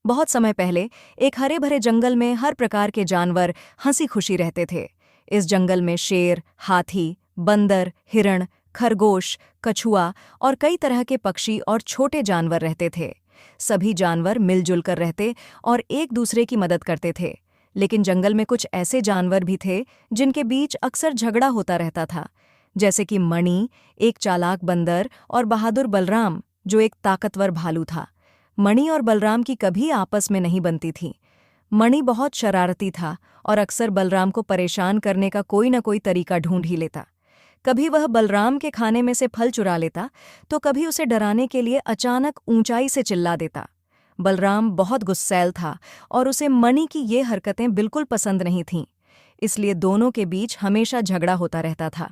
बहुत समय पहले एक हरे भरे जंगल में हर प्रकार के जानवर हंसी खुशी रहते थे। इस जंगल में शेर, हाथी, बंदर, हिरण, खरगोश, कछुआ और कई तरह के पक्षी और छोटे जानवर रहते थे। सभी जानवर मिलजुल कर रहते और एक दूसरे की मदद करते थे। लेकिन जंगल में कुछ ऐसे जानवर भी थे जिनके बीच अक्सर झगड़ा होता रहता था, जैसे कि मणि, एक चालाक बंदर, और बहादुर बलराम, जो एक ताकतवर भालू था। मणि और बलराम की कभी आपस में नहीं बनती थी। मणि बहुत शरारती था और अक्सर बलराम को परेशान करने का कोई न कोई तरीका ढूंढ ही लेता। कभी वह बलराम के खाने में से फल चुरा लेता, तो कभी उसे डराने के लिए अचानक ऊंचाई से चिल्ला देता। बलराम बहुत गुस्सैल था और उसे मणि की ये हरकतें बिल्कुल पसंद नहीं थीं, इसलिए दोनों के बीच हमेशा झगड़ा होता रहता था।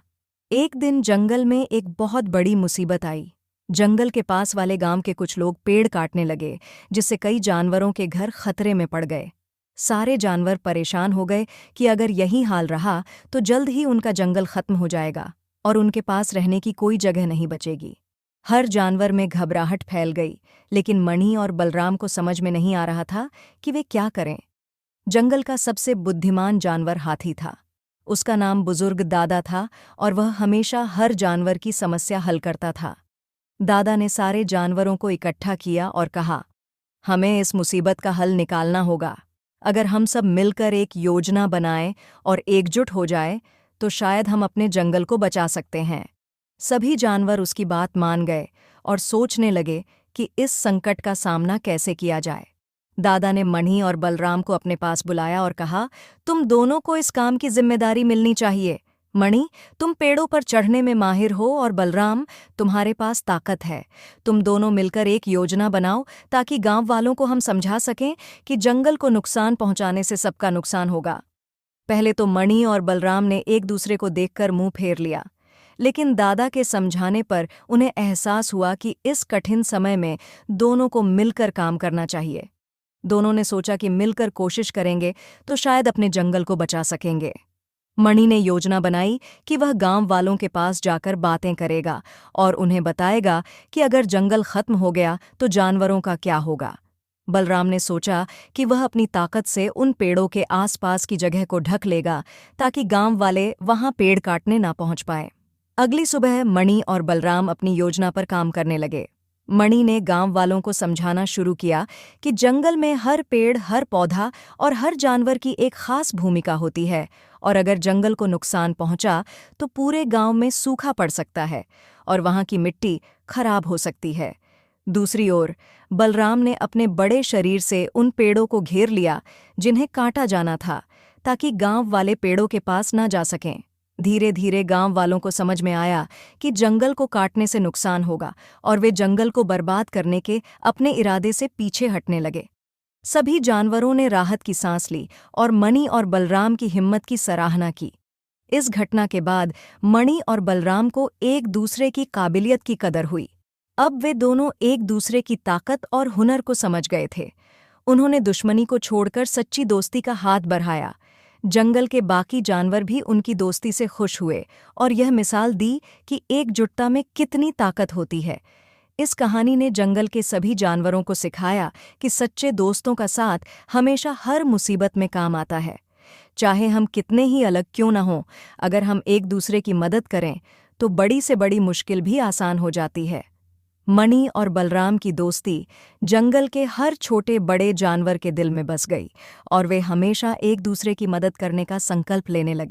एक दिन जंगल में एक बहुत बड़ी मुसीबत आई। जंगल के पास वाले गांव के कुछ लोग पेड़ काटने लगे, जिससे कई जानवरों के घर खतरे में पड़ गए। सारे जानवर परेशान हो गए कि अगर यही हाल रहा तो जल्द ही उनका जंगल खत्म हो जाएगा और उनके पास रहने की कोई जगह नहीं बचेगी। हर जानवर में घबराहट फैल गई, लेकिन मणि और बलराम को समझ में नहीं आ रहा था कि वे क्या करें। जंगल का सबसे बुद्धिमान जानवर हाथी था। उसका नाम बुजुर्ग दादा था और वह हमेशा हर जानवर की समस्या हल करता था। दादा ने सारे जानवरों को इकट्ठा किया और कहा, हमें इस मुसीबत का हल निकालना होगा। अगर हम सब मिलकर एक योजना बनाएं और एकजुट हो जाए तो शायद हम अपने जंगल को बचा सकते हैं। सभी जानवर उसकी बात मान गए और सोचने लगे कि इस संकट का सामना कैसे किया जाए। दादा ने मणि और बलराम को अपने पास बुलाया और कहा, तुम दोनों को इस काम की जिम्मेदारी मिलनी चाहिए। मणि, तुम पेड़ों पर चढ़ने में माहिर हो और बलराम, तुम्हारे पास ताकत है। तुम दोनों मिलकर एक योजना बनाओ ताकि गांव वालों को हम समझा सकें कि जंगल को नुकसान पहुंचाने से सबका नुकसान होगा। पहले तो मणि और बलराम ने एक दूसरे को देखकर मुंह फेर लिया, लेकिन दादा के समझाने पर उन्हें एहसास हुआ कि इस कठिन समय में दोनों को मिलकर काम करना चाहिए। दोनों ने सोचा कि मिलकर कोशिश करेंगे तो शायद अपने जंगल को बचा सकेंगे। मणि ने योजना बनाई कि वह गांव वालों के पास जाकर बातें करेगा और उन्हें बताएगा कि अगर जंगल खत्म हो गया तो जानवरों का क्या होगा। बलराम ने सोचा कि वह अपनी ताकत से उन पेड़ों के आसपास की जगह को ढक लेगा ताकि गांव वाले वहां पेड़ काटने ना पहुंच पाए। अगली सुबह मणि और बलराम अपनी योजना पर काम करने लगे। मणि ने गांव वालों को समझाना शुरू किया कि जंगल में हर पेड़, हर पौधा और हर जानवर की एक खास भूमिका होती है, और अगर जंगल को नुकसान पहुंचा तो पूरे गांव में सूखा पड़ सकता है और वहां की मिट्टी खराब हो सकती है। दूसरी ओर बलराम ने अपने बड़े शरीर से उन पेड़ों को घेर लिया जिन्हें काटा जाना था, ताकि गांव वाले पेड़ों के पास ना जा सकें। धीरे धीरे गांव वालों को समझ में आया कि जंगल को काटने से नुकसान होगा और वे जंगल को बर्बाद करने के अपने इरादे से पीछे हटने लगे। सभी जानवरों ने राहत की सांस ली और मणि और बलराम की हिम्मत की सराहना की। इस घटना के बाद मणि और बलराम को एक दूसरे की काबिलियत की कदर हुई। अब वे दोनों एक दूसरे की ताकत और हुनर को समझ गए थे। उन्होंने दुश्मनी को छोड़कर सच्ची दोस्ती का हाथ बढ़ाया। जंगल के बाकी जानवर भी उनकी दोस्ती से खुश हुए और यह मिसाल दी कि एकजुटता में कितनी ताकत होती है। इस कहानी ने जंगल के सभी जानवरों को सिखाया कि सच्चे दोस्तों का साथ हमेशा हर मुसीबत में काम आता है। चाहे हम कितने ही अलग क्यों न हों, अगर हम एक दूसरे की मदद करें तो बड़ी से बड़ी मुश्किल भी आसान हो जाती है। मणि और बलराम की दोस्ती जंगल के हर छोटे बड़े जानवर के दिल में बस गई और वे हमेशा एक दूसरे की मदद करने का संकल्प लेने लगे।